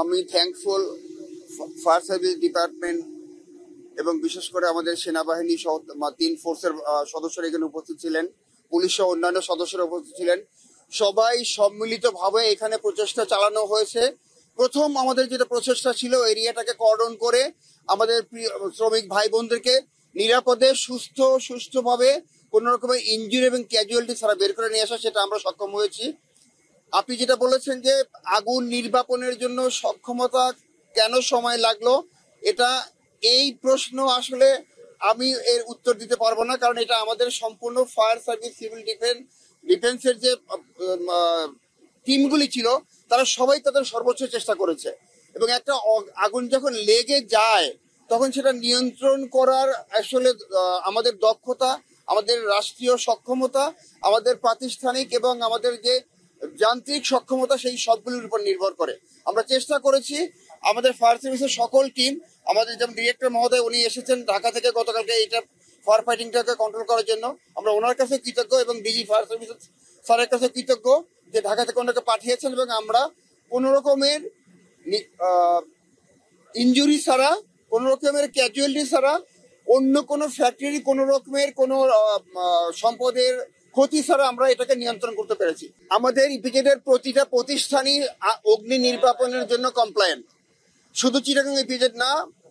আমি thankful fire service department এবং বিশেষ করে আমাদের সেনাবাহিনী সহ 3 ফোর্সের সদস্যরা এখানে উপস্থিত ছিলেন, পুলিশ সহ অন্যান্য সদস্যরা উপস্থিত ছিলেন। সবাই সম্মিলিতভাবে এখানে প্রচেষ্টা চালানো হয়েছে। প্রথম আমাদের যেটা প্রচেষ্টা ছিল, এরিয়াটাকে কর্ডন করে আমাদের শ্রমিক ভাই বোনদেরকে নিরাপদে সুস্থভাবে কোনো রকমের ইনজুরি এবং ক্যাজুয়ালিটি ছাড়া বের করে নিয়ে আসা, সেটা আমরা সক্ষম হয়েছি। আপনি যেটা বলেছেন যে আগুন নির্বাপনের জন্য সক্ষমতা কেন সময় লাগলো, এটা এই প্রশ্ন আসলে আমি এর উত্তর দিতে পারবো না, কারণ এটা আমাদের সম্পূর্ণ ফায়ার সার্ভিস সিভিল ডিফেন্সের যে টিমগুলি ছিল তারা সবাই তাদের সর্বোচ্চ চেষ্টা করেছে। এবং একটা আগুন যখন লেগে যায় তখন সেটা নিয়ন্ত্রণ করার আসলে আমাদের দক্ষতা, আমাদের রাষ্ট্রীয় সক্ষমতা, আমাদের প্রাতিষ্ঠানিক এবং আমাদের যে যান্ত্রিক সক্ষমতা, সেই সবগুলির উপর নির্ভর করে। আমরা চেষ্টা করেছি আমাদের ফায়ার সার্ভিসের সকল টিম, আমাদের যেমন ডিরেক্টর মহোদয় উনি এসেছেন ঢাকা থেকে গতকালকে এইটা ফায়ার ফাইটিংটাকে কন্ট্রোল করার জন্য, আমরা ওনার কাছে কৃতজ্ঞ এবং ডিজি ফায়ার সার্ভিস স্যারের কাছে কৃতজ্ঞ যে ঢাকা থেকে ওনাকে পাঠিয়েছেন এবং আমরা কোনো রকমের ইনজুরি ছাড়া, কোনো রকমের ক্যাজুয়ালিটি ছাড়া, অন্য কোনো ফ্যাক্টরি কোনো রকমের কোনো সম্পদের ক্ষতি ছাড়া আমরা এটাকে নিয়ন্ত্রণ করতে পেরেছি। আমাদের ইপিজেডের প্রতিটা প্রতিষ্ঠানই অগ্নি নির্বাপনের জন্য কমপ্লায়েন্ট। শুধু চিটাগাং ইপিজেড না,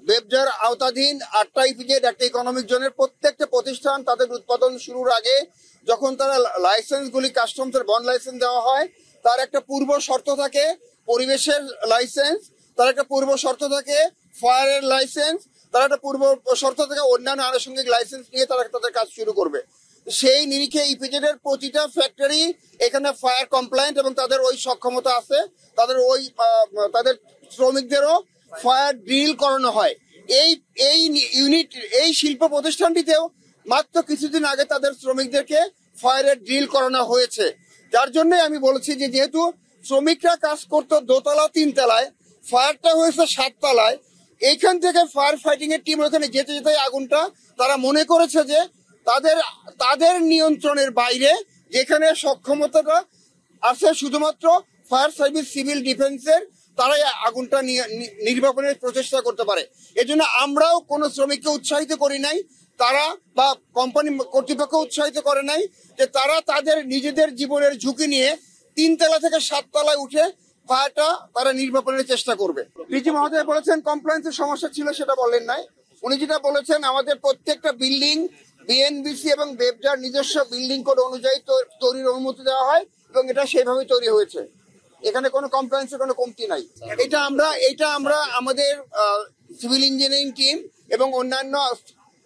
বেবজার আওতাধীন 8টা ইপিজেড, একটা ইকোনমিক জোনের প্রত্যেকটা প্রতিষ্ঠান তাদের উৎপাদন শুরুর আগে যখন তারা লাইসেন্সগুলি কাস্টমসের বন্ড লাইসেন্স দেওয়া হয়, তার একটা পূর্ব শর্ত থাকে পরিবেশের লাইসেন্স, তার একটা পূর্ব শর্ত থাকে ফায়ারের লাইসেন্স, তার একটা পূর্ব শর্ত থাকে অন্যান্য আনুষঙ্গিক লাইসেন্স নিয়ে তারা তাদের কাজ শুরু করবে। সেই নিরিখে ইপিজেডের প্রতিটা ফ্যাক্টরি এখানে ফায়ার কমপ্লায়েন্ট এবং তাদের ওই সক্ষমতা আছে, তাদের শ্রমিকদেরও ফায়ার ড্রিল করানো হয়। এই শিল্প প্রতিষ্ঠানটিতেও মাত্র কিছুদিন আগে তাদের শ্রমিকদেরকে ফায়ারের ড্রিল করানো হয়েছে। যার জন্য আমি বলেছি যে যেহেতু শ্রমিকরা কাজ করতো দোতলা 3 তলায়, ফায়ারটা হয়েছে 7 তলায়, এইখান থেকে ফায়ার ফাইটিং এর টিম ওখানে যেতে যেতে আগুনটা তারা মনে করেছে যে তাদের নিয়ন্ত্রণের বাইরে, যেখানে সক্ষমতাটা আছে শুধুমাত্র ফায়ার সার্ভিস সিভিল ডিফেন্সের, তারাই আগুনটা নির্বাপনের প্রচেষ্টা করতে পারে। এজন্য আমরাও কোনো শ্রমিককে উৎসাহিত করি নাই, তারা বা কোম্পানি কর্তৃপক্ষ উৎসাহিত করে নাই যে তারা তাদের নিজেদের জীবনের ঝুঁকি নিয়ে 3 তলা থেকে 7 তলায় উঠে ফায়ারটা তারা নির্বাপনের চেষ্টা করবে। ডিজি মহোদয় বলেছেন কমপ্লায়েন্সের সমস্যা ছিল, সেটা বলেন নাই। উনি যেটা বলেছেন আমাদের প্রত্যেকটা বিল্ডিং বিএনবিসি এবং বেবজার নিজস্ব বিল্ডিং কোড অনুযায়ী তৈরির অনুমতি দেওয়া হয় এবং এটা সেভাবে তৈরি হয়েছে। এখানে কোনো কমপ্লায়েন্সের কোনো কমতি নাই। এটা আমরা আমাদের সিভিল ইঞ্জিনিয়ারিং টিম এবং অন্যান্য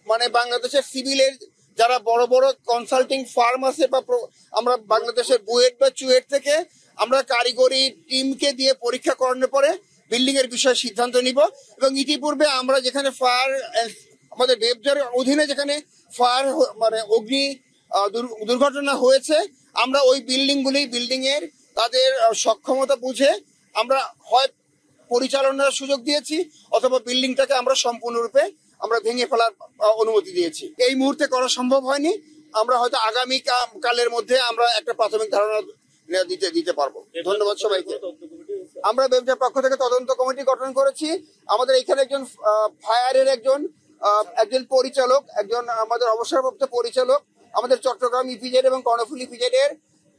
মানে বাংলাদেশের সিভিলের যারা বড় বড় কনসাল্টিং ফার্ম আছে বা আমরা বাংলাদেশের বুয়েট বা চুয়েট থেকে আমরা কারিগরি টিমকে দিয়ে পরীক্ষা করানোর পরে বিল্ডিং এর বিষয়ে সিদ্ধান্ত নিব। এবং ইতিপূর্বে আমরা যেখানে ফায়ার আমাদের বেবজারের অধীনে যেখানে ফায়ার মানে অগ্নি দুর্ঘটনা হয়েছে, আমরা ওই বিল্ডিং এর তাদের সক্ষমতা বুঝে আমরা হয় পরিচালনার সুযোগ দিয়েছি অথবা বিল্ডিংটাকে আমরা সম্পূর্ণরূপে আমরা ভেঙে ফেলার অনুমতি দিয়েছি। এই মুহূর্তে করা সম্ভব হয়নি, আমরা হয়তো আগামী কালের মধ্যে আমরা একটা প্রাথমিক ধারণা দিতে পারবো। ধন্যবাদ সবাইকে। আমরা বেবজার পক্ষ থেকে তদন্ত কমিটি গঠন করেছি। আমাদের এখানে একজন ফায়ারের একজন পরিচালক, একজন আমাদের অবসরপ্রাপ্ত পরিচালক আমাদের চট্টগ্রাম ইপিজেড এবং কর্ণফুলী ইপিজেডের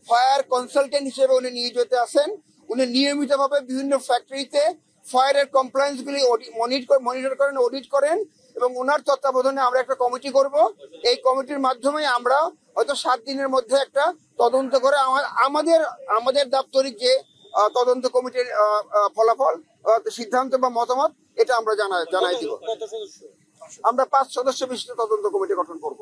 ফায়ার কনসালটেন্ট হিসেবে উনি নিয়োজিত আছেন। উনি নিয়মিতভাবে বিভিন্ন ফ্যাক্টরিতে ফায়ারের কমপ্লায়েন্স গুলি মনিটর করেন, অডিট করেন এবং ওনার তত্ত্বাবধানে আমরা একটা কমিটি করব। এই কমিটির মাধ্যমে আমরা হয়তো 7 দিনের মধ্যে একটা তদন্ত করে আমাদের দাপ্তরিক যে তদন্ত কমিটির ফলাফল, সিদ্ধান্ত বা মতামত, এটা আমরা জানাই দিব। আমরা 5 সদস্য বিশিষ্ট তদন্ত কমিটি গঠন করব।